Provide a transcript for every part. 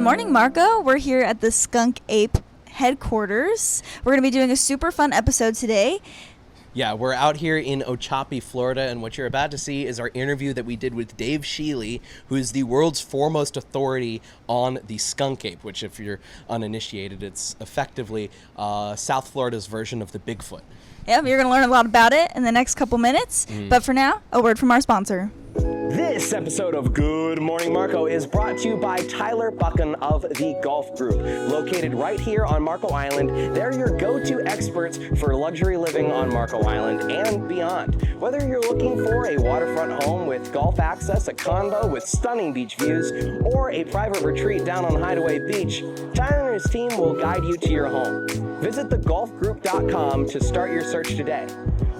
morning, Marco. We're here at the Skunk Ape headquarters. We're going to be doing a super fun episode today. Yeah, we're out here in Ochopee, Florida, and what you're about to see is our interview that we did with Dave Shealy, who is the world's foremost authority on the skunk ape, which, if you're uninitiated, it's effectively South Florida's version of the Bigfoot. Yeah, you're going to learn a lot about it in the next couple minutes. But for now, a word from our sponsor. This episode of Good Morning Marco is brought to you by Tyler Buchan of the Golf Group. Located right here on Marco Island, they're your go-to experts for luxury living on Marco Island and beyond. Whether you're looking for a waterfront home with golf access, a condo with stunning beach views, or a private retreat down on Hideaway Beach, Tyler and his team will guide you to your home. Visit thegolfgroup.com to start your search today,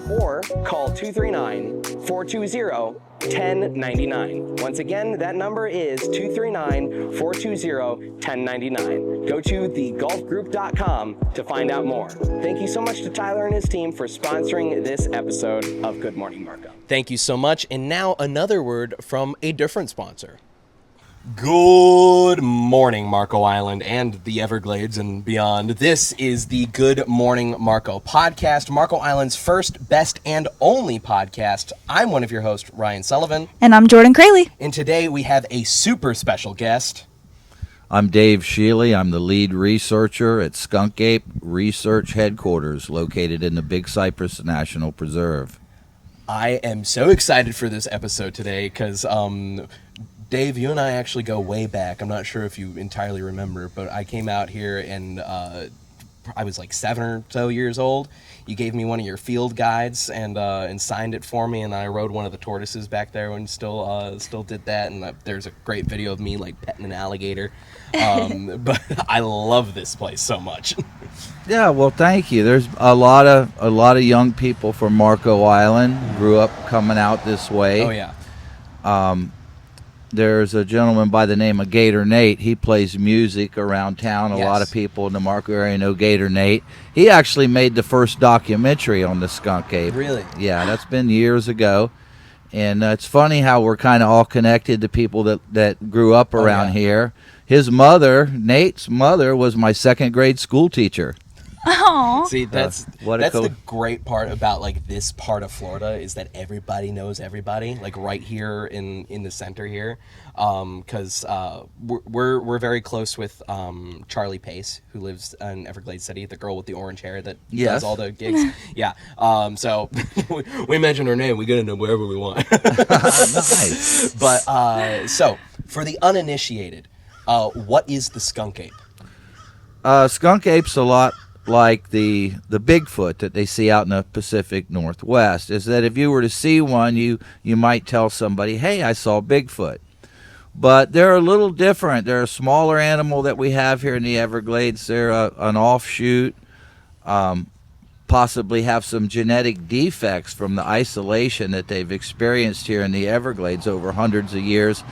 or call 239-420-1099. Once again, that number is 239-420-1099. Go to thegolfgroup.com to find out more. Thank you so much to Tyler and his team for sponsoring this episode of Good Morning Marco. Thank you so much. And now another word from a different sponsor. Good morning, Marco Island and the Everglades and beyond. This is the Good Morning Marco podcast, Marco Island's first, best, and only podcast. I'm one of your hosts, Ryan Sullivan. And I'm Jordan Crayley. And today we have a super special guest. I'm Dave Shealy. I'm the lead researcher at Skunk Ape Research Headquarters, located in the Big Cypress National Preserve. I am so excited for this episode today because Dave, you and I actually go way back. I'm not sure if you entirely remember, but I came out here and I was like 7 or so years old. You gave me one of your field guides and signed it for me, and I rode one of the tortoises back there and still did that. And there's a great video of me like petting an alligator. But I love this place so much. Yeah, well, thank you. There's a lot of young people from Marco Island grew up coming out this way. Oh yeah. There's a gentleman by the name of Gator Nate. He plays music around town. A lot of people in the Marco area know Gator Nate. He actually made the first documentary on the skunk ape. Really? Yeah, that's been years ago. And it's funny how we're kind of all connected to people that grew up around here. His mother, Nate's mother, was my second grade school teacher. Aww. See, that's the great part about like this part of Florida is that everybody knows everybody, like right here in the center here, because we're very close with Charlie Pace, who lives in Everglades City, the girl with the orange hair that does all the gigs. Yeah, so we mention her name, we get into wherever we want. Nice. But so for the uninitiated, what is the skunk ape? Skunk ape's a lot like the Bigfoot that they see out in the Pacific Northwest. Is that if you were to see one, you might tell somebody, hey, I saw Bigfoot. But they're a little different. They're a smaller animal that we have here in the Everglades. They're an offshoot, possibly have some genetic defects from the isolation that they've experienced here in the Everglades over hundreds of years.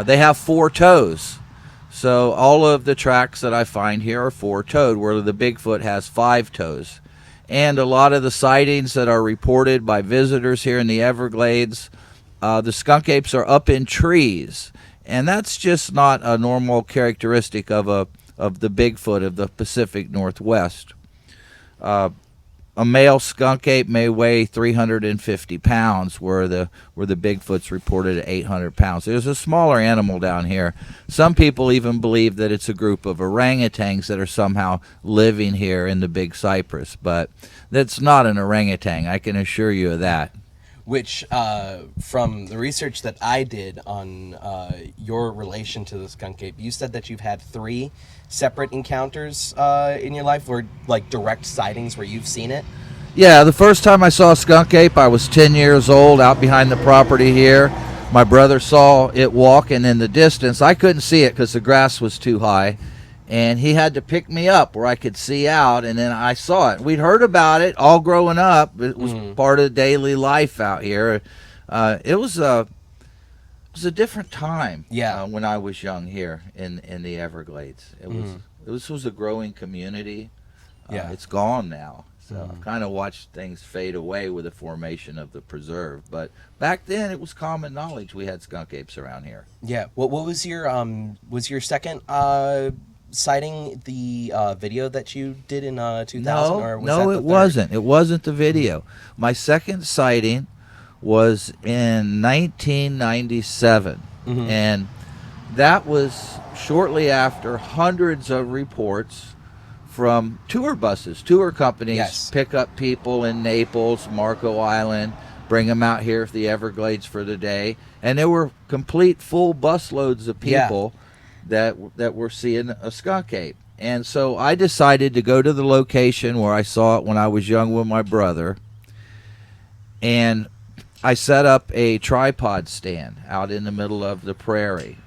They have 4 toes. So all of the tracks that I find here are 4-toed, where the Bigfoot has 5 toes. And a lot of the sightings that are reported by visitors here in the Everglades, the skunk apes are up in trees. And that's just not a normal characteristic of the Bigfoot of the Pacific Northwest. A male skunk ape may weigh 350 pounds, where the Bigfoot's reported at 800 pounds. There's a smaller animal down here. Some people even believe that it's a group of orangutans that are somehow living here in the Big Cypress, but that's not an orangutan, I can assure you of that. Which, from the research that I did on your relation to the skunk ape, you said that you've had 3 separate encounters in your life, or like direct sightings where you've seen it? Yeah, the first time I saw a skunk ape, I was 10 years old out behind the property here. My brother saw it walking in the distance. I couldn't see it because the grass was too high. And he had to pick me up where I could see out, and then I saw it. We'd heard about it all growing up. It was part of daily life out here. It was a different time. When I was young here in the Everglades. It was a growing community. It's gone now. So I've kind of watched things fade away with the formation of the preserve. But back then, it was common knowledge we had skunk apes around here. Yeah. What was your second sighting, the video that you did in 2000? Or was that No, the it third? wasn't. It wasn't the video. My second sighting was in 1997, and that was shortly after hundreds of reports from tour buses, tour companies Yes. pick up people in Naples, Marco Island, bring them out here to the Everglades for the day, and there were complete full busloads of people that were seeing a skunk ape. And so I decided to go to the location where I saw it when I was young with my brother, and I set up a tripod stand out in the middle of the prairie.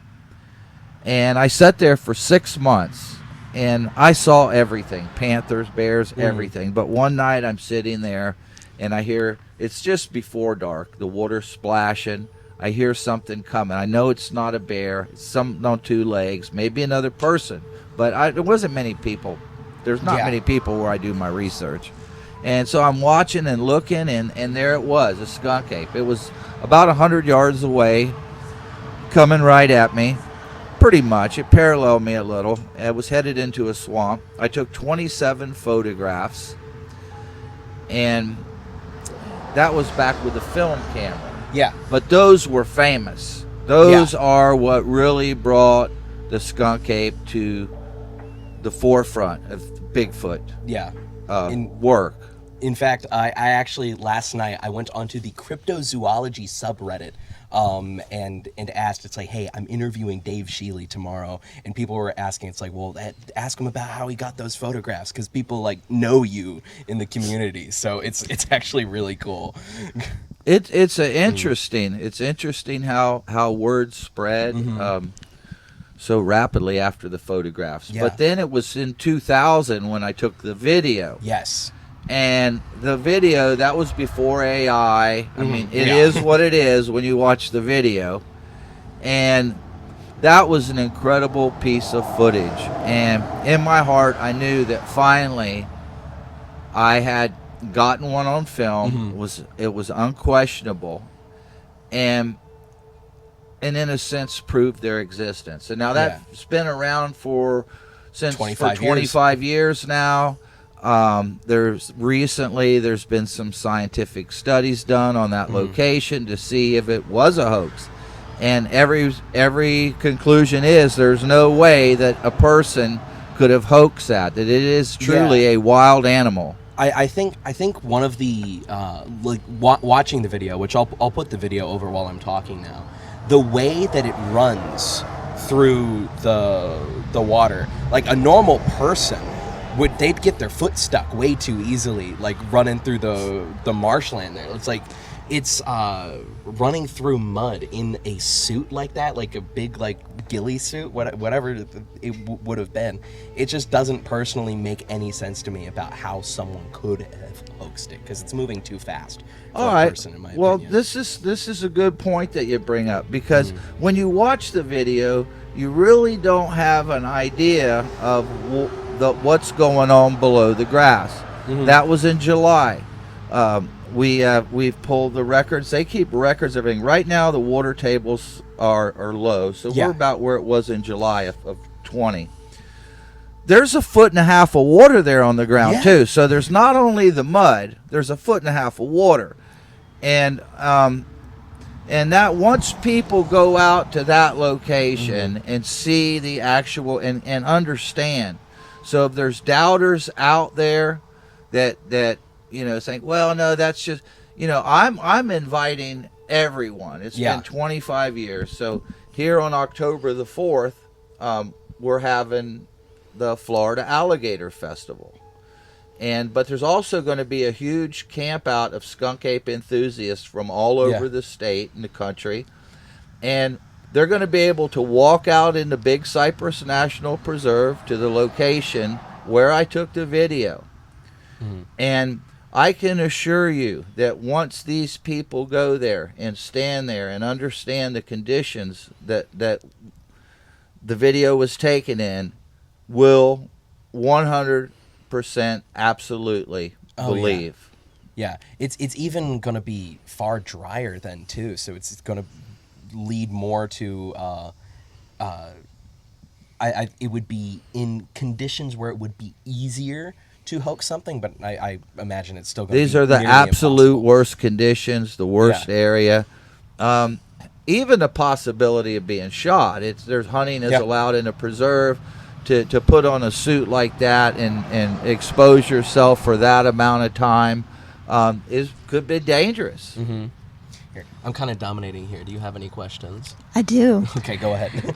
And I sat there for 6 months, and I saw everything, panthers, bears, everything. But one night I'm sitting there, and I hear, it's just before dark, the water's splashing. I hear something coming. I know it's not a bear. It's something on 2 legs, maybe another person. But there wasn't many people. There's not many people where I do my research. And so I'm watching and looking, and there it was, a skunk ape. It was about 100 yards away, coming right at me. Pretty much. It paralleled me a little. It was headed into a swamp. I took 27 photographs, and that was back with the film camera. Yeah. But those were famous. Those are what really brought the skunk ape to the forefront of Bigfoot Yeah. work. In fact, I actually last night I went onto the Cryptozoology subreddit and asked, it's like, hey, I'm interviewing Dave Shealy tomorrow, and people were asking, it's like, well, ask him about how he got those photographs, because people like know you in the community, so it's actually really cool. It's interesting. It's interesting how words spread so rapidly after the photographs. Yeah. But then it was in 2000 when I took the video. Yes. And the video, that was before AI. I mean, it is what it is when you watch the video. And that was an incredible piece of footage. And in my heart, I knew that finally I had gotten one on film. It was unquestionable. And in a sense, proved their existence. And now that's been around for 25 years now. There's been some scientific studies done on that location to see if it was a hoax, and every conclusion is there's no way that a person could have hoaxed that it is truly a wild animal. I think one of the watching the video, which I'll put the video over while I'm talking now, the way that it runs through the water, like a normal person they'd get their foot stuck way too easily, like running through the marshland there. It's like it's running through mud in a suit like that, like a big like ghillie suit, whatever it would have been. It just doesn't personally make any sense to me about how someone could have hoaxed it, because it's moving too fast for a person, in my opinion. This is a good point that you bring up, because when you watch the video, you really don't have an idea of what's going on below the grass. That was in July. We've pulled the records. They keep records of everything. Right now, the water tables are low, so we're about where it was in July of 20. There's 1.5 feet of water there on the ground too. So there's not only the mud, there's 1.5 feet of water, and that once people go out to that location and see the actual and understand. So if there's doubters out there that saying, well, no, that's just, I'm inviting everyone. It's been 25 years. So here on October the 4th, we're having the Florida Alligator Festival. But there's also going to be a huge camp out of skunk ape enthusiasts from all over the state and the country. And they're going to be able to walk out into Big Cypress National Preserve to the location where I took the video. And I can assure you that once these people go there and stand there and understand the conditions that the video was taken in, will 100% absolutely Oh, yeah. believe. Yeah, it's even going to be far drier then too, so it's going to lead more to it would be in conditions where it would be easier to hoax something, but I imagine it's still going to be These are the nearly absolute impossible. worst conditions, the worst Yeah. area. Even the possibility of being shot. There's hunting is Yeah. allowed in a preserve. To put on a suit like that and expose yourself for that amount of time could be dangerous. Mm-hmm. Here, I'm kind of dominating here. Do you have any questions? I do. Okay, go ahead.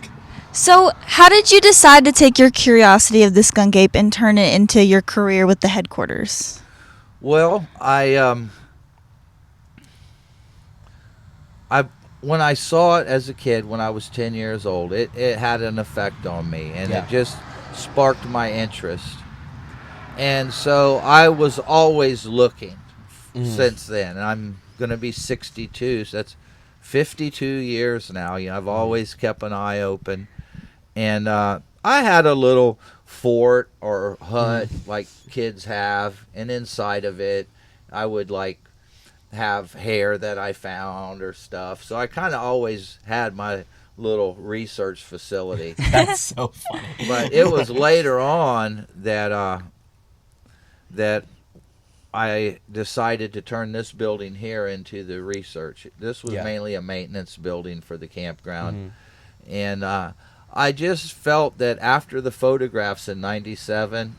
So, how did you decide to take your curiosity of the skunk ape and turn it into your career with the headquarters? Well, when I saw it as a kid, when I was 10 years old, it had an effect on me, and Yeah. it just sparked my interest. And so I was always looking since then. And I'm going to be 62, so that's 52 years now. I've always kept an eye open. And I had a little fort or hut like kids have, and inside of it, I would have hair that I found or stuff. So I kind of always had my little research facility. That's so funny. But it was later on that that I decided to turn this building here into the research. This was Yeah. mainly a maintenance building for the campground. And I just felt that after the photographs in '97,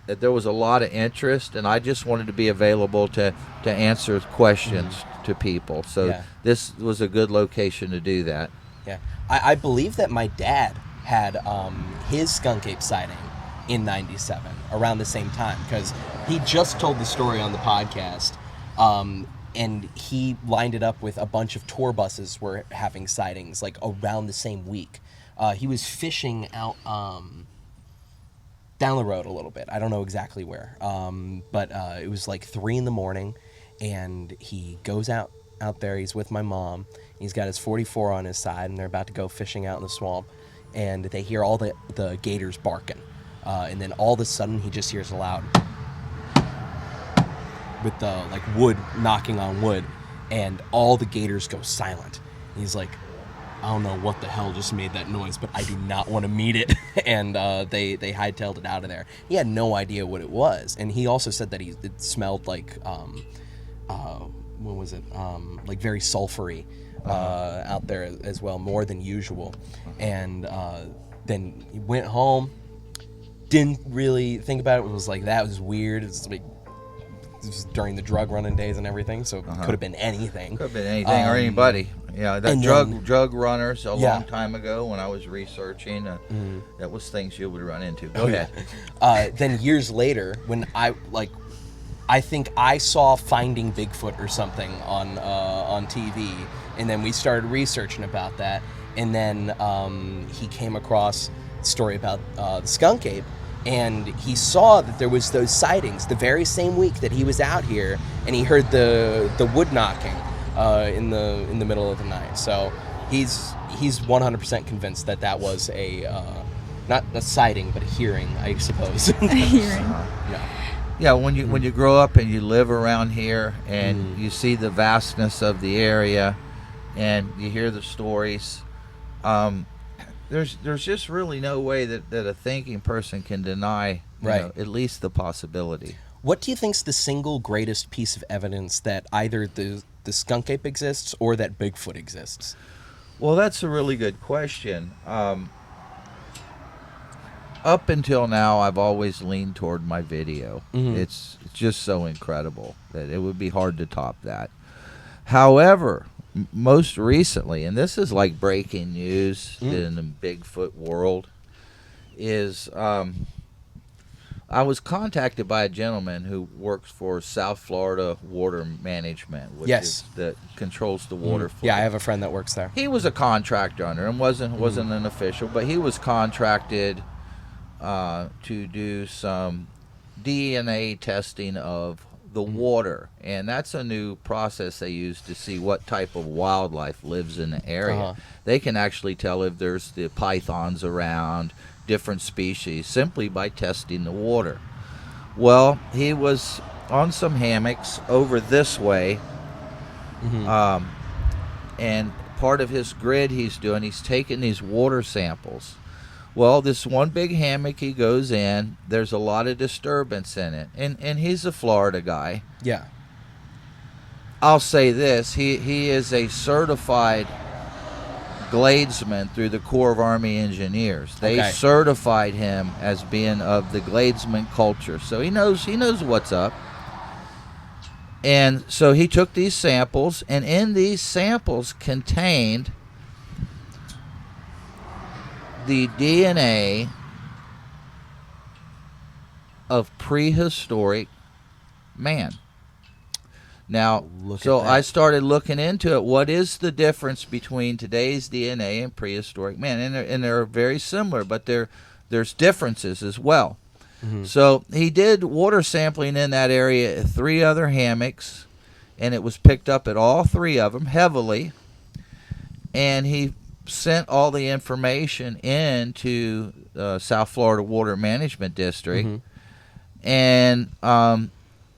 that there was a lot of interest, and I just wanted to be available to answer questions to people. So Yeah. this was a good location to do that. Yeah, I believe that my dad had his skunk ape sighting in '97 around the same time, because he just told the story on the podcast, and he lined it up with a bunch of tour buses were having sightings like around the same week. He was fishing out down the road a little bit. I don't know exactly where, but it was like 3 a.m, and he goes out there. He's with my mom. He's got his 44 on his side, and they're about to go fishing out in the swamp, and they hear all the gators barking, and then all of a sudden he just hears a loud with the wood knocking on wood, and all the gators go silent. And he's like, I don't know what the hell just made that noise, but I do not want to meet it. And they hightailed it out of there. He had no idea what it was, and he also said that it smelled like what was it? Like very sulfury out there as well, more than usual. And then he went home, didn't really think about it. It was like, that was weird. It's like, this was during the drug running days and everything, so it could have been anything. Could have been anything or anybody. Yeah, that and drug runners a Yeah. long time ago when I was researching, that was things you would run into. Go ahead. Then years later, when I think I saw Finding Bigfoot or something on TV, and then we started researching about that, and then he came across a story about the skunk ape, and he saw that there was those sightings the very same week that he was out here, and he heard the wood knocking in the middle of the night. So he's 100% convinced that was a not a sighting, but a hearing, I suppose. Hearing. Yeah. Yeah, when you grow up and you live around here and you see the vastness of the area and you hear the stories, there's just really no way that a thinking person can deny at least the possibility. What do you think's the single greatest piece of evidence that either the skunk ape exists or that Bigfoot exists? Well, that's a really good question. Up until now, I've always leaned toward my video. It's just so incredible that it would be hard to top that. However, most recently, and this is like breaking news in the Bigfoot world, is I was contacted by a gentleman who works for South Florida Water Management, which is that controls the water flow. Yeah, I have a friend that works there. He was a contractor under him, wasn't an official, but he was contracted to do some DNA testing of the water, and that's a new process they use to see what type of wildlife lives in the area. They can actually tell if there's the pythons around, different species, simply by testing the water. Well, he was on some hammocks over this way. And part of his grid he's taking these water samples. Well, this one big hammock he goes in, there's a lot of disturbance in it. And he's a Florida guy. Yeah. I'll say this, he is a certified gladesman through the Corps of Army Engineers. They Okay. certified him as being of the gladesman culture. So he knows what's up. And so he took these samples, and in these samples contained the DNA of prehistoric man. Now, Look so at that. I started looking into it. What is the difference between today's DNA and prehistoric man? And they're very similar, but there's differences as well. So he did water sampling in that area at 3 other hammocks, and it was picked up at all 3 of them heavily. And he sent all the information into South Florida Water Management District, and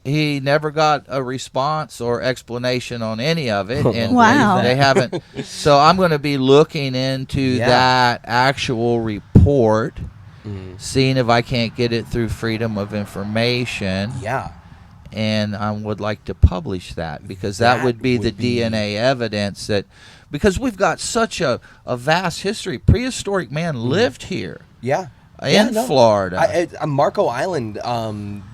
he never got a response or explanation on any of it. And Wow. they haven't. So I'm going to be looking into Yeah. that actual report, seeing if I can't get it through Freedom of Information. Yeah. And I would like to publish that, because that would be the DNA evidence that, because we've got such a vast history. Prehistoric man lived here Yeah. in Florida. Marco Island,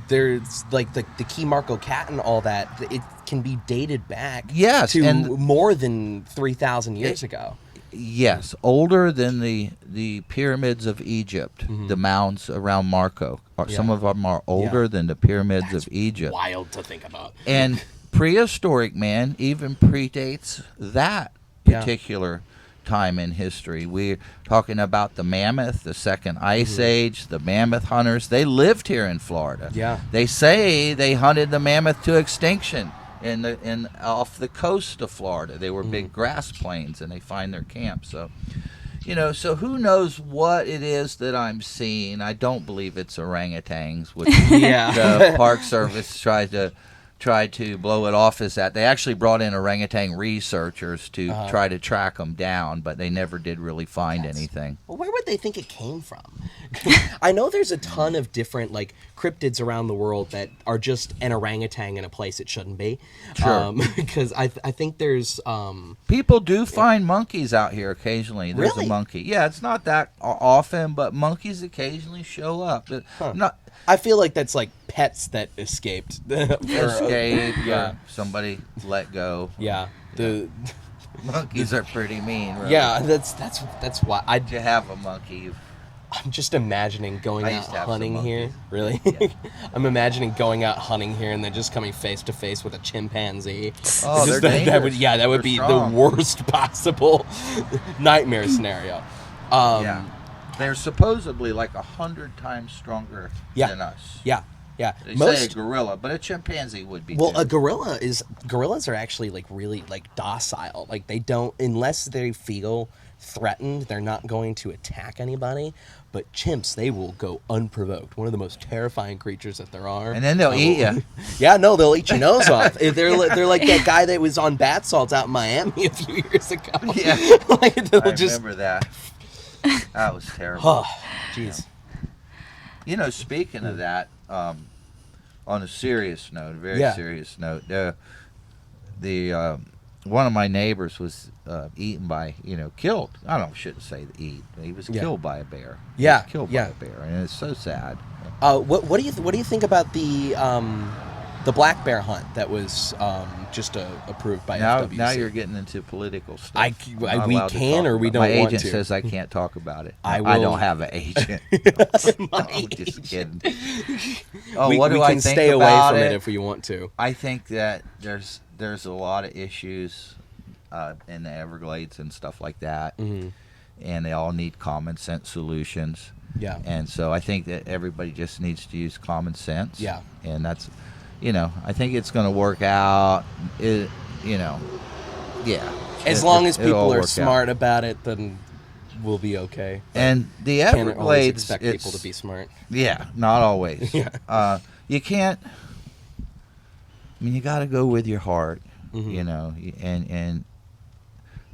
there's like the key Marco Cat and all that. It can be dated back Yes, to and- more than 3,000 years ago. Yes, older than the pyramids of Egypt, the mounds around Marco. Some of them are older than the pyramids of Egypt. Wild to think about. And prehistoric man even predates that Yeah. particular time in history. We're talking about the mammoth, the second ice age, the mammoth hunters. They lived here in Florida. Yeah. They say they hunted the mammoth to extinction in off the coast of Florida. They were big grass plains, and they find their camp. So, so who knows what it is that I'm seeing? I don't believe it's orangutans, which Yeah. the Park Service tried to blow it off as that. They actually brought in orangutan researchers to try to track them down, but they never did really find anything. Well, where would they think it came from? I know there's a ton of different cryptids around the world that are just an orangutan in a place it shouldn't be. Sure. Because I think there's People do find monkeys out here occasionally. There's Really? a monkey. Yeah, it's not that often, but monkeys occasionally show up. Not I feel like that's like pets that escaped. escape. Yeah. Or somebody let go. Yeah. The Monkeys are pretty mean. Really. yeah, that's why To have a monkey. I'm just imagining going I out used to have hunting some here. Really? Yeah. I'm imagining going out hunting here and then just coming face to face with a chimpanzee. Oh, Just they're that would dangerous. that would They're be strong. the worst possible nightmare scenario. Yeah. They're supposedly like 100 times stronger Yeah. than us. Yeah. They say a gorilla, but a chimpanzee would be. Well, too. a gorillas are actually really docile. Like they don't, unless they feel threatened, they're not going to attack anybody. But chimps, they will go unprovoked. One of the most terrifying creatures that there are. And then they'll eat you. Yeah, no, they'll eat your nose off. They're like that guy that was on bath salts out in Miami a few years ago. Yeah. They'll I just, remember that. That was terrible. oh, jeez. Speaking of that, on a serious note, a very Yeah. serious note, the one of my neighbors was eaten by, killed. I shouldn't say eat. He was Yeah. killed by a bear. Yeah, He was killed yeah. by a bear, and it's so sad. What do you think about the black bear hunt that was just approved by FWC? Now you're getting into political stuff. I- I'm not we allowed to can talk or we about it. don't My want agent to. says I can't talk about it. I I will- don't have an agent. I'm just kidding. Oh, we what do we I can think stay away about from it? it if we want to. I think that there's a lot of issues in the Everglades and stuff like that, and they all need common sense solutions. Yeah. And so I think that everybody just needs to use common sense. Yeah. And that's, I think it's going to work out. Yeah. As long as it'll all people are work out. smart about it, then we'll be okay. And the Can't always Everglades, expect people to be smart. Yeah, not always. Yeah. You can't. I mean, you got to go with your heart, you know, and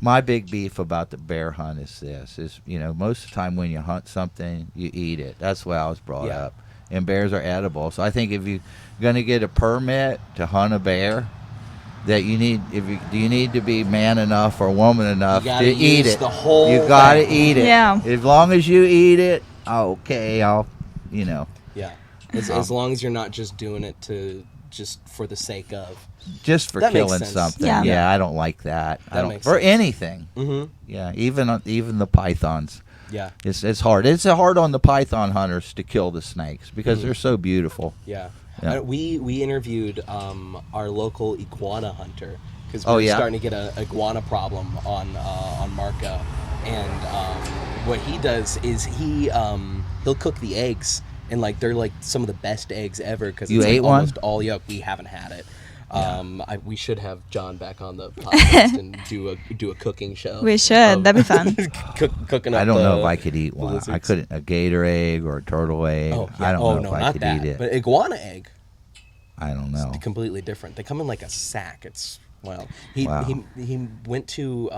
my big beef about the bear hunt is this, is, you know, most of the time when you hunt something, you eat it. That's the way I was brought up. And bears are edible. So I think if you're going to get a permit to hunt a bear, that you need, you need to be man enough or woman enough to eat it. The whole you got to eat it. Yeah. As long as you eat it, okay, I'll, you know. Yeah. As long as you're not just doing it to just for the sake of. Just for That makes killing sense. something. Yeah. Yeah, I don't like that. That I don't makes for sense. anything. Mm-hmm. Yeah, even the pythons. Yeah. It's hard. It's hard on the python hunters to kill the snakes because they're so beautiful. Yeah. Yeah. We interviewed our local iguana hunter because Oh, we're yeah? starting to get an iguana problem on Marco, and what he does is he'll cook the eggs, and like they're like some of the best eggs ever because You it's ate like one? almost all yolk. We haven't had it. We should have John back on the podcast and do a cooking show. We should. That'd be fun. Cooking up I don't know the- if I could eat the one. I lizards. couldn't. A gator egg or a turtle egg. Oh, yeah. I don't know no, if I not could that. eat it. But iguana egg, I don't know. completely different. They come in like a sack. It's well. He went to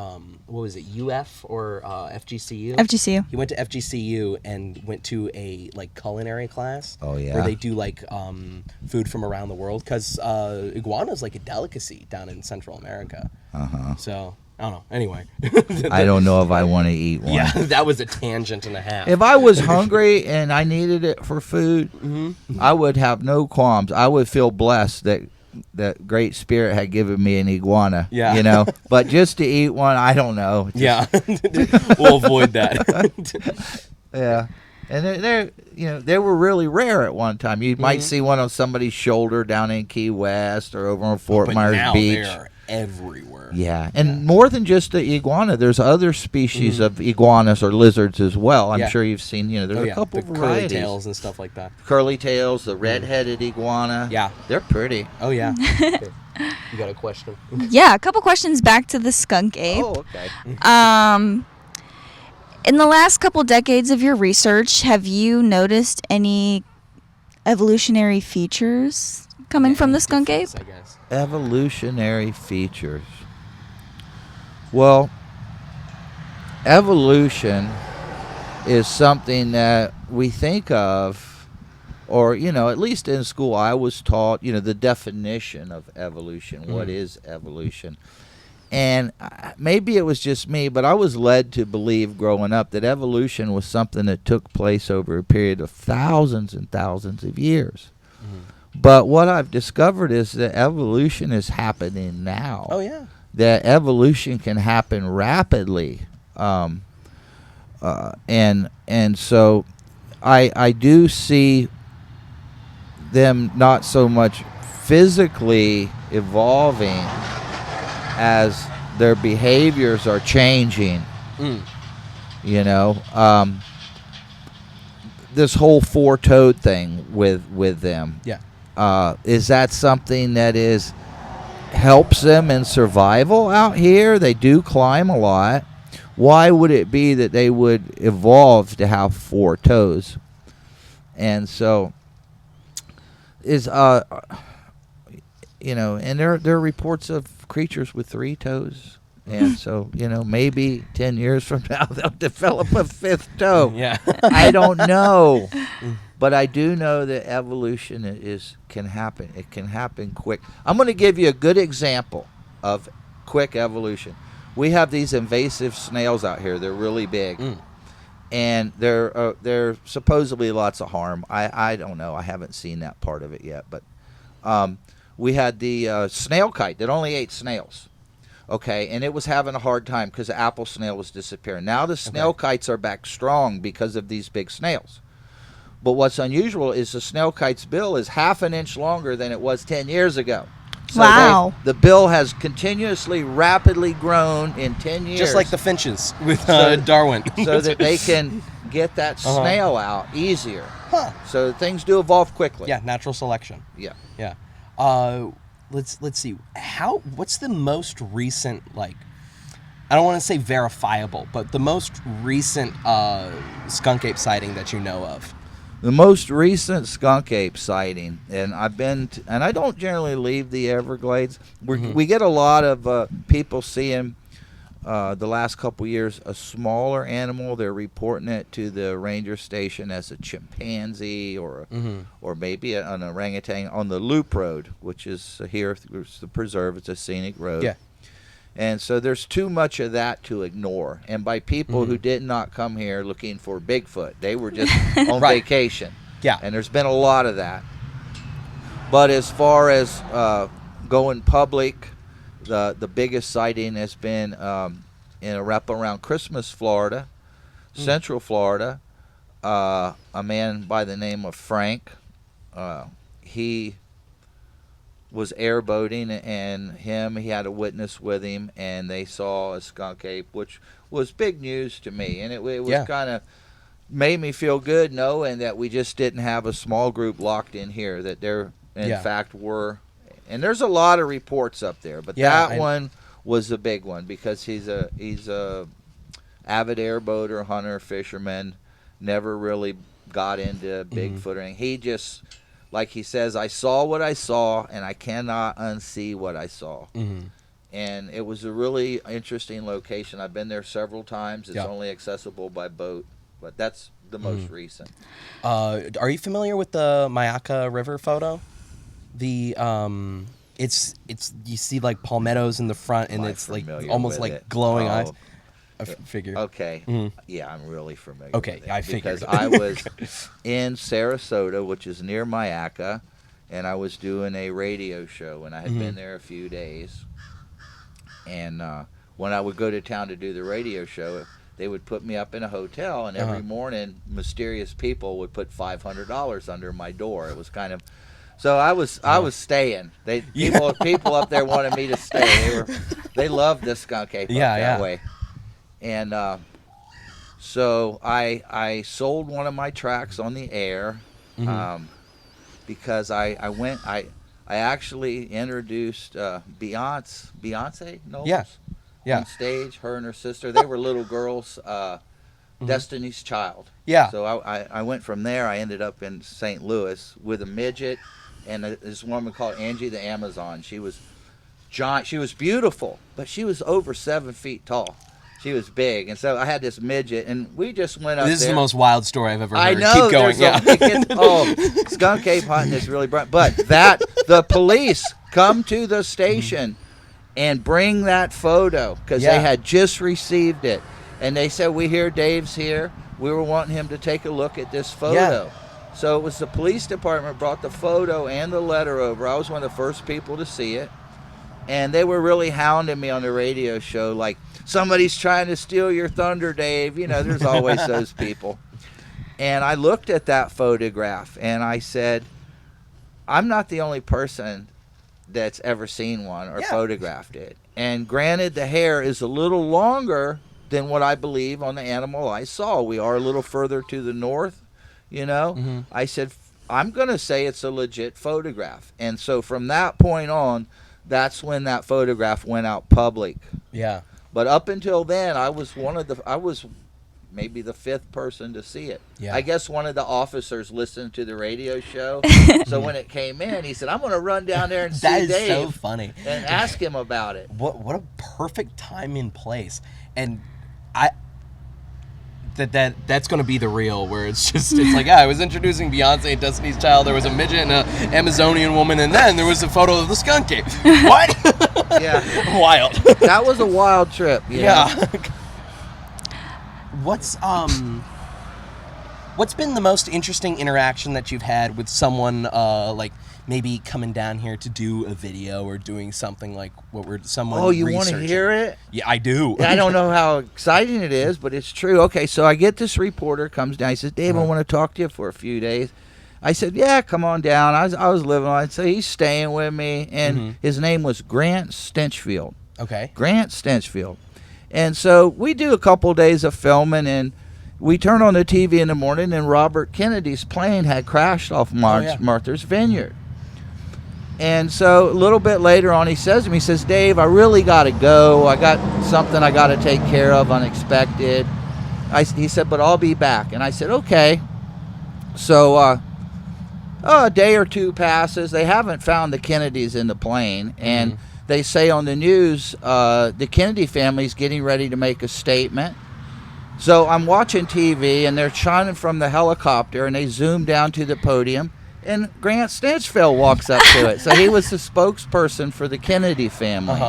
what was it, UF or FGCU? FGCU. He went to FGCU and went to a like culinary class. Oh, yeah? Where they do like food from around the world because iguana is like a delicacy down in Central America. So I don't know. Anyway, I don't know if I want to eat one. yeah, that was a tangent and a half. If I was hungry and I needed it for food, I would have no qualms. I would feel blessed that Great Spirit had given me an iguana. Yeah. You know, but just to eat one, I don't know. Yeah, we'll avoid that. Yeah. And they were really rare at one time. You might see one on somebody's shoulder down in Key West or over on Fort But Myers now Beach. they're everywhere. Yeah, and more than just the iguana, there's other species of iguanas or lizards as well. I'm Yeah. sure you've seen, there's a couple the varieties. curly tails and stuff like that. Curly tails, the red-headed iguana. Yeah. They're pretty. Oh yeah. Okay. You got a question? Yeah, a couple questions back to the skunk ape. Oh, okay. In the last couple decades of your research, have you noticed any evolutionary features coming from the skunk ape? I guess. Evolutionary features. Well, evolution is something that we think of, or, at least in school I was taught, the definition of evolution. What is evolution? And maybe it was just me, but I was led to believe growing up that evolution was something that took place over a period of thousands and thousands of years. But what I've discovered is that evolution is happening now. Oh yeah. That evolution can happen rapidly, and so I do see them not so much physically evolving as their behaviors are changing. This whole four-toed thing with them. Yeah. Is that something that helps them in survival out here? They do climb a lot. Why would it be that they would evolve to have four toes? And so and there are reports of creatures with three toes. And so, maybe 10 years from now they'll develop a fifth toe. Yeah. I don't know. But I do know that evolution can happen. It can happen quick. I'm going to give you a good example of quick evolution. We have these invasive snails out here. They're really big. And they're supposedly lots of harm. I don't know. I haven't seen that part of it yet. But we had the snail kite that only ate snails. Okay, and it was having a hard time because the apple snail was disappearing. Now the snail kites are back strong because of these big snails. But what's unusual is the snail kite's bill is half an inch longer than it was 10 years ago. So Wow. the bill has continuously, rapidly grown in 10 years. Just like the finches with So- Darwin. so that they can get that snail out easier. So things do evolve quickly. Yeah, natural selection. Yeah. Yeah. Let's see. What's the most recent, I don't want to say verifiable, but the most recent skunk ape sighting that you know of? The most recent skunk ape sighting, and and I don't generally leave the Everglades. We get a lot of people seeing the last couple years a smaller animal. They're reporting it to the ranger station as a chimpanzee or maybe an orangutan on the loop road, which is here, it's the preserve. It's a scenic road. Yeah. And so there's too much of that to ignore. And by people who did not come here looking for Bigfoot, they were just on vacation. Yeah. And there's been a lot of that. But as far as going public, the biggest sighting has been in a wrap around Christmas, Florida, Central Florida. A man by the name of Frank, he was airboating, and he had a witness with him, and they saw a skunk ape, which was big news to me, and it was kind of made me feel good knowing that we just didn't have a small group locked in here, that there in fact were, and there's a lot of reports up there, but that one was a big one because he's a avid airboater, hunter, fisherman, never really got into Bigfoot or anything. He just, like he says, I saw what I saw, and I cannot unsee what I saw. And it was a really interesting location. I've been there several times. It's only accessible by boat, but that's the most recent. Are you familiar with the Mayaca River photo? The it's you see like palmettos in the front, and it's like almost like glowing eyes. I figure. Okay. Yeah, I'm really familiar. Okay, with it I figured. because I was in Sarasota, which is near Mayaca, and I was doing a radio show, and I had been there a few days. And when I would go to town to do the radio show, they would put me up in a hotel, and every morning, mysterious people would put $500 under my door. It was kind of. So I was staying. People up there wanted me to stay. They loved this skunk ape that way. And so I sold one of my tracks on the air because I actually introduced Beyonce Knowles on stage. Her and her sister, they were little girls. Destiny's Child. Yeah. So I went from there. I ended up in St. Louis with a midget and this woman called Angie the Amazon. She was giant. She was beautiful, but she was over 7 feet tall. She was big, and so I had this midget, and we just went up there. This is the most wild story I've ever heard. I know. Keep going. Skunk ape hunting is really bright. But the police come to the station and bring that photo because they had just received it. And they said, we hear Dave's here. We were wanting him to take a look at this photo. Yeah. So it was the police department brought the photo and the letter over. I was one of the first people to see it. And they were really hounding me on the radio show, like, somebody's trying to steal your thunder, Dave. You know, there's always those people. And I looked at that photograph, and I said, I'm not the only person that's ever seen one or photographed it. And granted, the hair is a little longer than what I believe on the animal I saw. We are a little further to the north, you know. Mm-hmm. I said, I'm going to say it's a legit photograph. And so from that point on, that's when that photograph went out public. Yeah. But up until then, I was maybe the fifth person to see it. Yeah. I guess one of the officers listened to the radio show. So when it came in, he said, I'm going to run down there and see Dave. That is so funny. And ask him about it. What a perfect time and place. And that's going to be the reel where it's like, I was introducing Beyonce and Destiny's Child. There was a midget and an Amazonian woman, and then there was a photo of the skunk ape. What? Yeah. Wild. That was a wild trip. Yeah. What's been the most interesting interaction that you've had with someone like maybe coming down here to do a video or doing something like someone Oh, you want to hear it? Yeah, I do. I don't know how exciting it is, but it's true. Okay, so I get this reporter comes down. He says, Dave, I want to talk to you for a few days. I said, yeah, come on down. I was living on it. So he's staying with me, and his name was Grant Stinchfield. Okay. Grant Stinchfield. And so we do a couple days of filming, and we turn on the TV in the morning, and Robert Kennedy's plane had crashed off Martha's Vineyard. And so a little bit later on, he says to me, he says, Dave, I really got to go. I got something I got to take care of, unexpected. He said, but I'll be back. And I said, okay. So a day or two passes. They haven't found the Kennedys in the plane, and they say on the news the Kennedy family's getting ready to make a statement. So I'm watching TV, and they're shining from the helicopter, and they zoom down to the podium, and Grant Stinchfield walks up to it. So he was the spokesperson for the Kennedy family.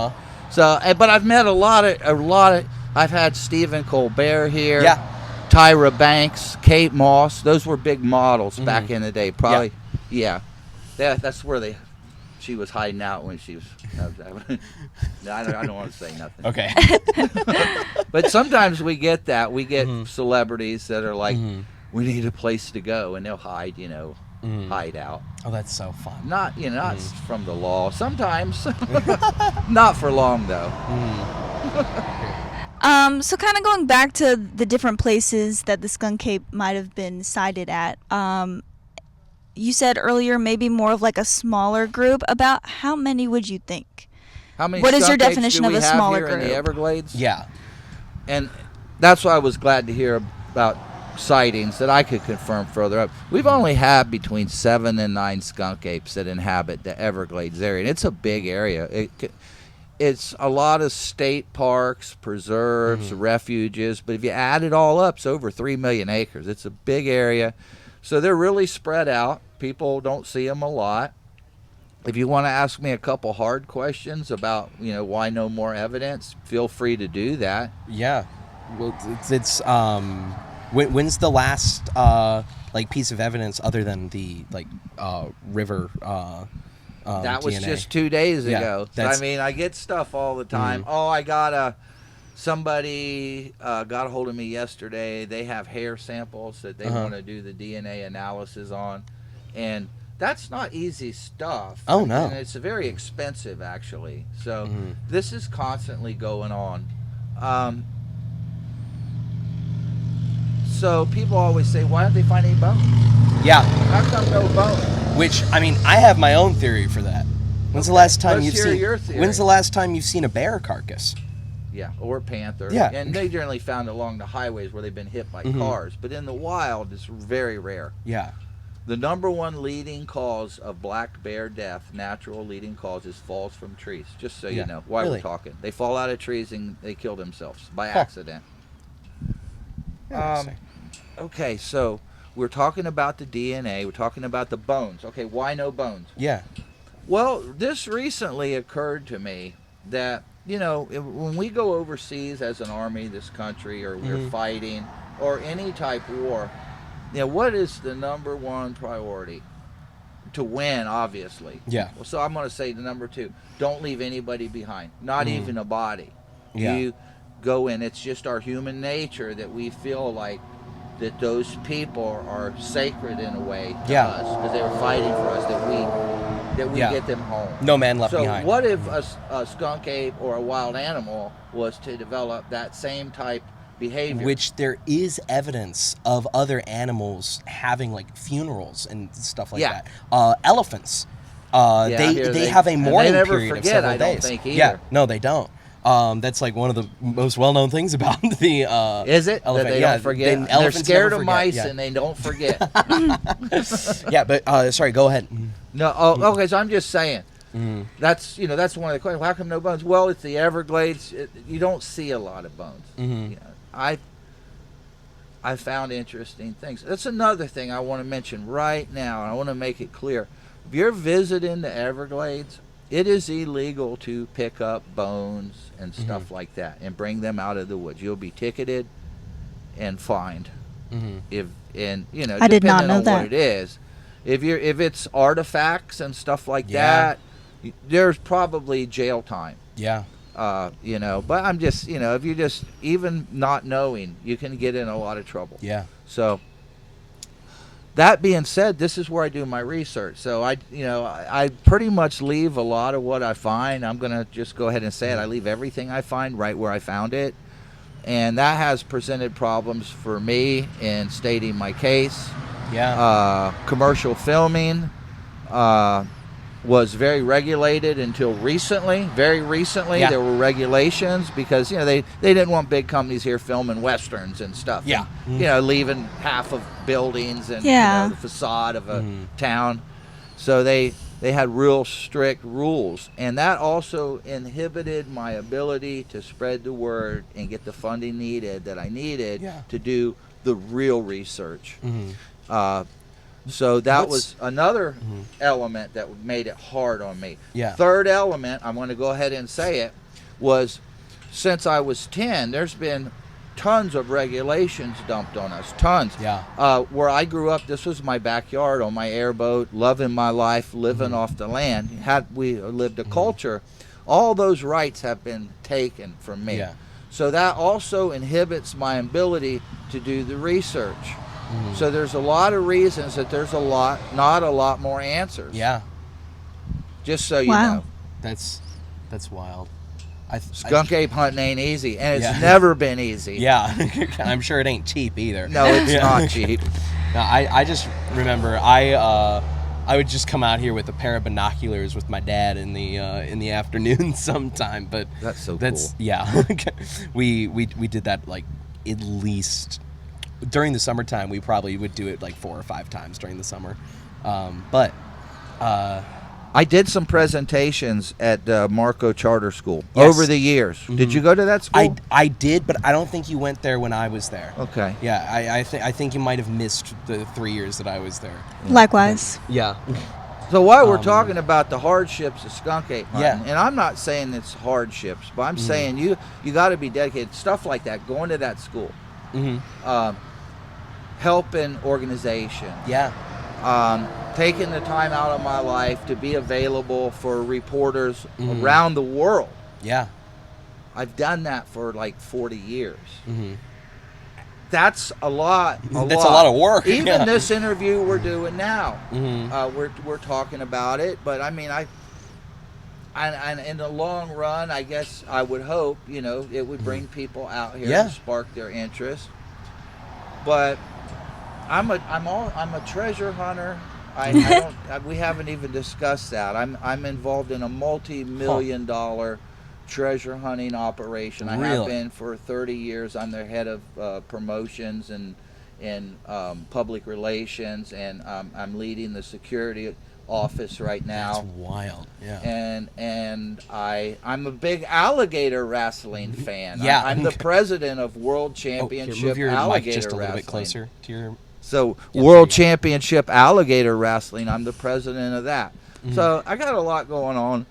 So, but I've met a lot of. I've had Stephen Colbert here. Yeah. Tyra Banks, Kate Moss. Those were big models back in the day. Probably, yeah. That's where she was hiding out when she was. No, I don't want to say nothing. Okay. But sometimes we get that. We get celebrities that are like, we need a place to go, and they'll hide, hide out. Oh, that's so fun. Not, not from the law. Sometimes. Not for long, though. So kind of going back to the different places that the skunk ape might have been sighted at. You said earlier maybe more of like a smaller group. About how many would you think? How many? What is your skunk apes definition do of we a have smaller here in group? the Everglades? Yeah. And that's why I was glad to hear about sightings that I could confirm further up. We've only had between 7 and 9 skunk apes that inhabit the Everglades area, and it's a big area. It's a lot of state parks, preserves, refuges, but if you add it all up, it's over 3 million acres. It's a big area. So they're really spread out. People don't see them a lot. If you want to ask me a couple hard questions about, why no more evidence, feel free to do that. Yeah. Well, it's when's the last piece of evidence other than the river that was DNA? just 2 days Yeah, ago. So, I get stuff all the time. Oh, I got somebody got a hold of me yesterday. They have hair samples that they want to do the DNA analysis on, and that's not easy stuff. Oh, no. And it's very expensive, actually. So this is constantly going on. So people always say, why don't they find any bones? Yeah. How come no bones? Which, I have my own theory for that. When's the last time Let's hear your theory. When's the last time you've seen a bear carcass? Yeah, or panther. Yeah. And they generally found along the highways where they've been hit by cars. But in the wild, it's very rare. Yeah. The number one leading cause of black bear death, natural leading cause, is falls from trees. Just so you know why Really? we're talking. They fall out of trees and they kill themselves by accident. Okay, so we're talking about the DNA. We're talking about the bones. Okay, why no bones? Yeah. Well, this recently occurred to me that, when we go overseas as an army, this country, or we're fighting, or any type of war, what is the number one priority? To win, obviously. Yeah. Well, so I'm going to say the number 2, don't leave anybody behind, not even a body. Yeah. You go in. It's just our human nature that we feel like that those people are sacred in a way to us because they were fighting for us, that we get them home. No man left so behind. What if a skunk ape or a wild animal was to develop that same type behavior? Which there is evidence of other animals having funerals and stuff like that. Elephants. They have a mourning never period forget, of several I don't days. think, either. Yeah, no, they don't. That's one of the most well-known things about the Is it elephant. that they don't forget? They're Elephants scared never of forget. mice Yeah. and they don't forget. Yeah, but sorry, go ahead. No, okay. So I'm just saying. That's that's one of the questions. Well, how come no bones? Well, it's the Everglades. You don't see a lot of bones. I found interesting things. That's another thing I want to mention right now, and I want to make it clear. If you're visiting the Everglades, it is illegal to pick up bones and stuff like that and bring them out of the woods. You'll be ticketed and fined. I did not know on that. what it is. If it's artifacts and stuff like that, there's probably jail time. Yeah. But I'm just, if you just, even not knowing, you can get in a lot of trouble. Yeah. So, that being said, this is where I do my research. So I pretty much leave a lot of what I find. I'm going to just go ahead and say it. I leave everything I find right where I found it. And that has presented problems for me in stating my case. Yeah. Commercial filming, was very regulated until recently. Very recently, Yeah. there were regulations because they didn't want big companies here filming westerns and stuff. Yeah. And, leaving half of buildings and Yeah. the facade of a town. So they had real strict rules, and that also inhibited my ability to spread the word and get the funding that I needed to do the real research. So that was another element that made it hard on me. Yeah. Third element, I'm going to go ahead and say it, was since I was 10, there's been tons of regulations dumped on us. Tons. Yeah. Where I grew up, this was my backyard on my airboat, loving my life, living off the land. Had we lived a culture, all those rights have been taken from me. Yeah. So that also inhibits my ability to do the research. So there's a lot of reasons that there's not a lot more answers. Yeah. Just so you Wow. know. That's wild. Skunk ape hunting ain't easy, and it's Yeah. never been easy. Yeah. I'm sure it ain't cheap either. No, it's not cheap. No, I just remember I would just come out here with a pair of binoculars with my dad in the afternoon sometime, but That's so cool. Yeah. we did that like at least during the summertime. We probably would do it like 4 or 5 times during the summer. But I did some presentations at Marco Charter School Yes. over the years. Did you go to that school? I did, but I don't think you went there when I was there. Okay. Yeah, I think you might have missed the 3 years that I was there. Likewise. Yeah. So while we're talking about the hardships of skunk ape hunting, Yeah. and I'm not saying it's hardships, but I'm saying you got to be dedicated. Stuff like that, going to that school, helping organization, Yeah. taking the time out of my life to be available for reporters around the world. Yeah. I've done that for like 40 years. That's a lot. That's a lot of work. Even Yeah. this interview we're doing now, we're talking about it. But I mean, and in the long run, I guess I would hope it would bring people out here Yeah. and spark their interest. But I'm a treasure hunter. We haven't even discussed that. I'm involved in a multi-million-dollar treasure hunting operation. I have Really? been for 30 years. I'm the head of promotions and public relations, and I'm leading the security office right now. That's wild. Yeah. And I'm a big alligator wrestling fan. Yeah. I'm the president of World Oh, here, Championship move your Alligator mic just a little Wrestling. bit closer to your. So Yeah, World there you go. Championship Alligator Wrestling, I'm the president of that. So I got a lot going on,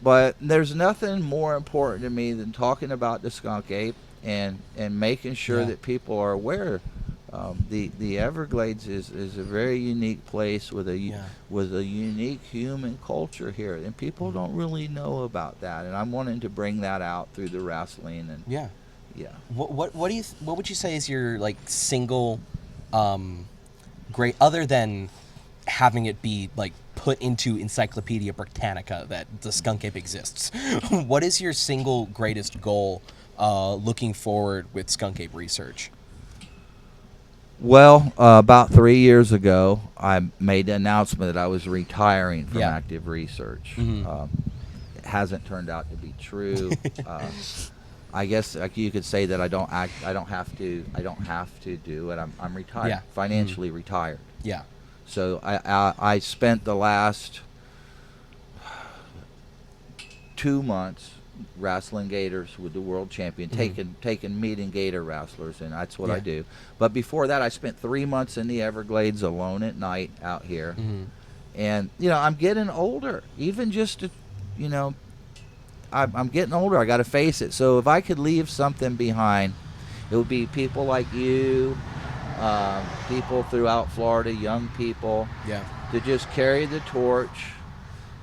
but there's nothing more important to me than talking about the skunk ape and making sure Yeah. that people are aware. The Everglades is a very unique place with a unique human culture here, and people don't really know about that. And I'm wanting to bring that out through the wrestling and Yeah. yeah. What would you say is your like single great, other than having it be like put into Encyclopedia Britannica that the skunk ape exists? What is your single greatest goal looking forward with skunk ape research? Well, about 3 years ago, I made the announcement that I was retiring from Yeah. active research. It hasn't turned out to be true. I guess you could say that I don't have to do it. I'm retired, Yeah. financially retired. Yeah. So I spent the last 2 months wrestling gators with the world champion, taking meeting gator wrestlers, and that's what I Yeah. do. But before that, I spent 3 months in the Everglades alone at night out here. And I'm getting older. Even just to, I'm getting older. I got to face it. So if I could leave something behind, it would be people like you, people throughout Florida, young people, Yeah. to just carry the torch,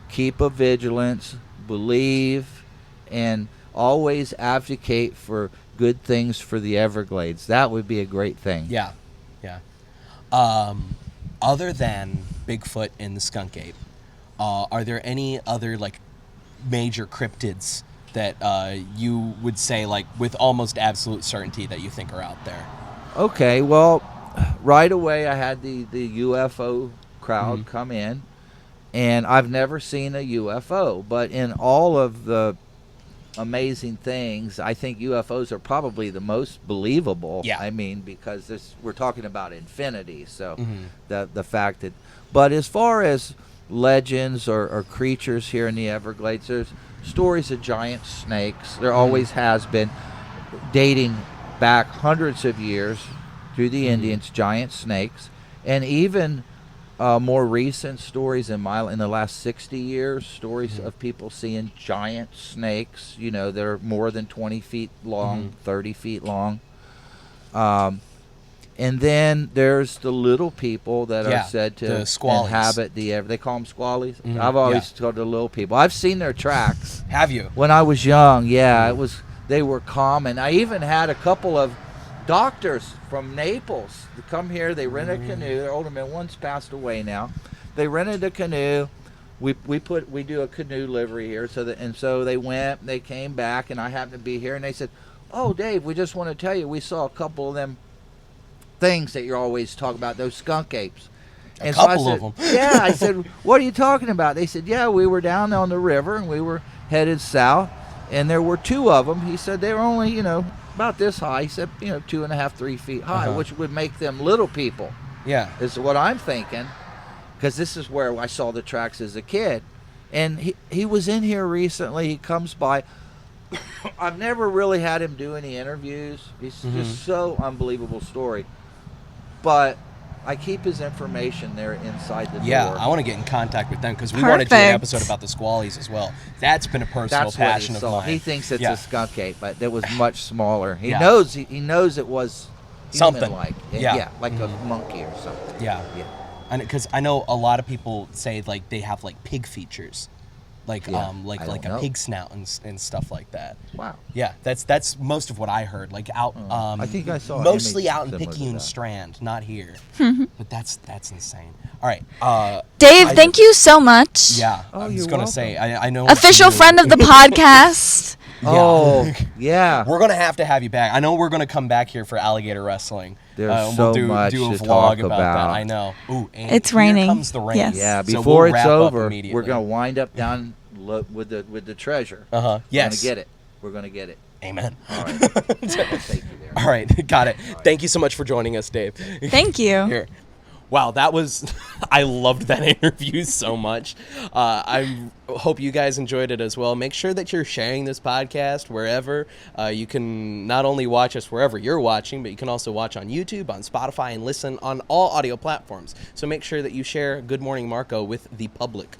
keep a vigilance, believe, and always advocate for good things for the Everglades. That would be a great thing. Yeah. Yeah. Other than Bigfoot and the skunk ape, are there any other like major cryptids that you would say like with almost absolute certainty that you think are out there? Okay, well, right away I had the UFO crowd come in, and I've never seen a UFO. But in all of the amazing things, I think UFOs are probably the most believable. Yeah. I mean, because we're talking about infinity, so the fact that. But as far as legends or creatures here in the Everglades, there's stories of giant snakes. There always has been, dating back hundreds of years through the Indians, giant snakes, and even more recent stories in the last 60 years, stories of people seeing giant snakes, that are more than 20 feet long, 30 feet long. And then there's the little people that are said to inhabit they call them squallies. I've always told the little people. I've seen their tracks. Have you? When I was young, they were common. I even had a couple of doctors from Naples to come here. They rented a canoe. They're older men. One's passed away now. They rented a canoe. We do a canoe livery here. So they went. They came back, and I happened to be here. And they said, "Oh, Dave, we just want to tell you we saw a couple of them things that you're always talking about, those skunk apes." And couple of them. Yeah, I said, "What are you talking about?" They said, "Yeah, we were down on the river and we were headed south, and there were two of them." He said they were only, about this high. He said, 2.5, 3 feet high, which would make them little people. Yeah, is what I'm thinking, because this is where I saw the tracks as a kid, and he was in here recently. He comes by. I've never really had him do any interviews. He's just so unbelievable story. But I keep his information there inside the door. Yeah, I want to get in contact with them because we want to do an episode about the squallies as well. That's been a personal passion of mine. He thinks it's a skunk ape, but it was much smaller. He knows it was something human-like. Like a monkey or something. Yeah. And because I know a lot of people say like they have like pig features. Like a pig snout and stuff like that. Wow. Yeah, that's most of what I heard. Like out, I think I saw mostly out in Picayune Strand, not here. But that's insane. All right, Dave, thank you so much. Yeah, I was gonna say I know official friend of the podcast. Yeah. Oh, yeah. We're gonna have to have you back. I know we're gonna come back here for alligator wrestling. There's we'll so much do a to vlog talk about about. that. I know. Ooh, and it's here raining. Comes the rain. Yes. Yeah, So before we'll it's wrap up over, immediately. we're gonna wind up down with the treasure. Yes. We're gonna get it. Amen. All right. I'll take you there. All right, got it. Thank you so much for joining us, Dave. Thank you. Here. Wow, that was, I loved that interview so much. I hope you guys enjoyed it as well. Make sure that you're sharing this podcast wherever. You can not only watch us wherever you're watching, but you can also watch on YouTube, on Spotify, and listen on all audio platforms. So make sure that you share Good Morning Marco with the public.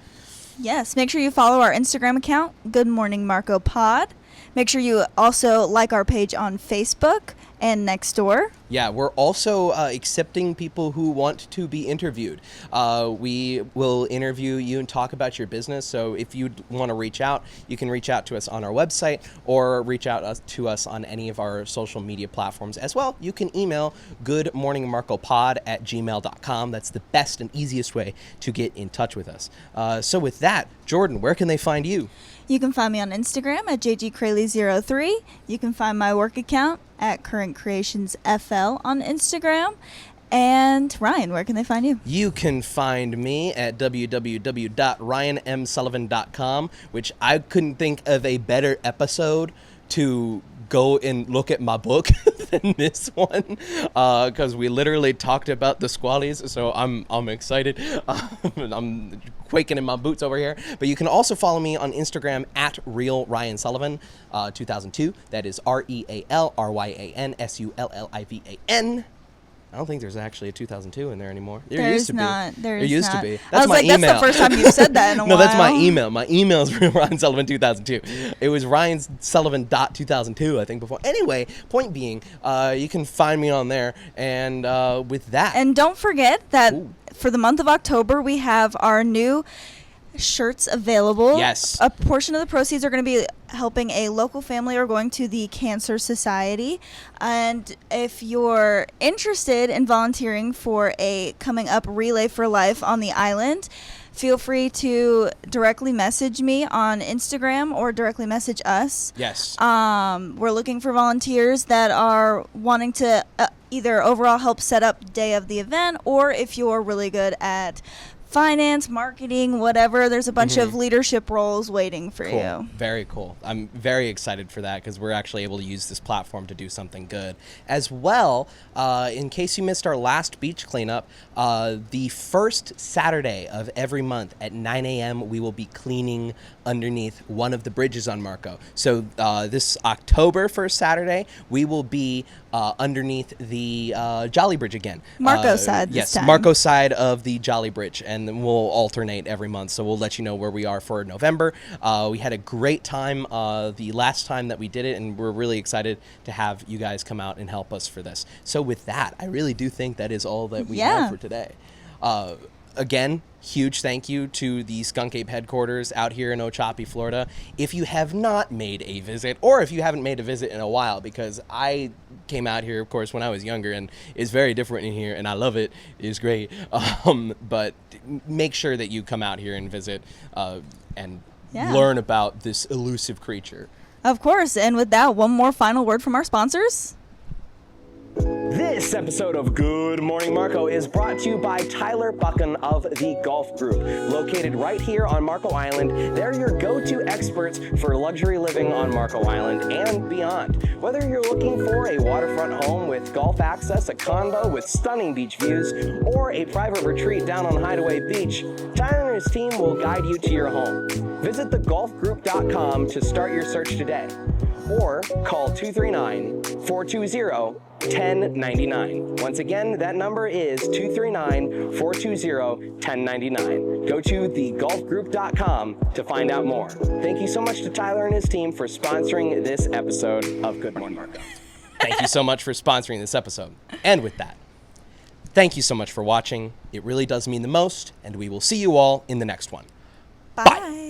Yes, make sure you follow our Instagram account, Good Morning Marco Pod. Make sure you also like our page on Facebook and Nextdoor. Yeah, we're also accepting people who want to be interviewed. We will interview you and talk about your business. So if you want to reach out, you can reach out to us on our website or reach out to us on any of our social media platforms as well. You can email goodmorningmarcopod@gmail.com. That's the best and easiest way to get in touch with us. So with that, Jordan, where can they find you? You can find me on Instagram at jgcraley03. You can find my work account at Current Creations FL on Instagram. And Ryan, where can they find you? You can find me at www.ryanmsullivan.com, which I couldn't think of a better episode to go and look at my book than this one, because we literally talked about the squallies, so I'm excited. I'm quaking in my boots over here. But you can also follow me on Instagram at Real Ryan Sullivan 2002. That is RealRyanSullivan. I don't think there's actually a 2002 in there anymore. There used to be. There used to be. That's my email. That's the first time you've said that in a while. No, that's my email. My email is Ryan Sullivan 2002. It was Ryan Sullivan .2002, I think, before. Anyway, point being, you can find me on there. And with that. And don't forget that for the month of October, we have our new shirts available. Yes. A portion of the proceeds are going to be helping a local family or going to the Cancer Society. And if you're interested in volunteering for a coming up Relay for Life on the island, feel free to directly message me on Instagram or directly message us. Yes. We're looking for volunteers that are wanting to either overall help set up day of the event, or if you're really good at finance, marketing, whatever. There's a bunch of leadership roles waiting for Cool. you. Very cool. I'm very excited for that because we're actually able to use this platform to do something good. As well, in case you missed our last beach cleanup, the first Saturday of every month at 9 a.m. we will be cleaning underneath one of the bridges on Marco. So this October, first Saturday, we will be underneath the Jolly Bridge again. Marco side this Yes, time. Marco side of the Jolly Bridge, and then we'll alternate every month. So we'll let you know where we are for November. We had a great time the last time that we did it, and we're really excited to have you guys come out and help us for this. So with that, I really do think that is all that we have for today. Again, huge thank you to the Skunk Ape headquarters out here in Ochopee, Florida. If you have not made a visit, or if you haven't made a visit in a while, because I came out here, of course, when I was younger, and it's very different in here, and I love it. It's great. But make sure that you come out here and visit and learn about this elusive creature. Of course. And with that, one more final word from our sponsors. This episode of Good Morning Marco is brought to you by Tyler Buchan of the Golf Group. Located right here on Marco Island, they're your go-to experts for luxury living on Marco Island and beyond. Whether you're looking for a waterfront home with golf access, a condo with stunning beach views, or a private retreat down on Hideaway Beach, Tyler and his team will guide you to your home. Visit thegolfgroup.com to start your search today, or call 239-420-1099. Once again, that number is 239-420-1099. Go to thegolfgroup.com to find out more. Thank you so much to Tyler and his team for sponsoring this episode of Good Morning Marco. Thank you so much for sponsoring this episode. And with that, thank you so much for watching. It really does mean the most, and we will see you all in the next one. Bye.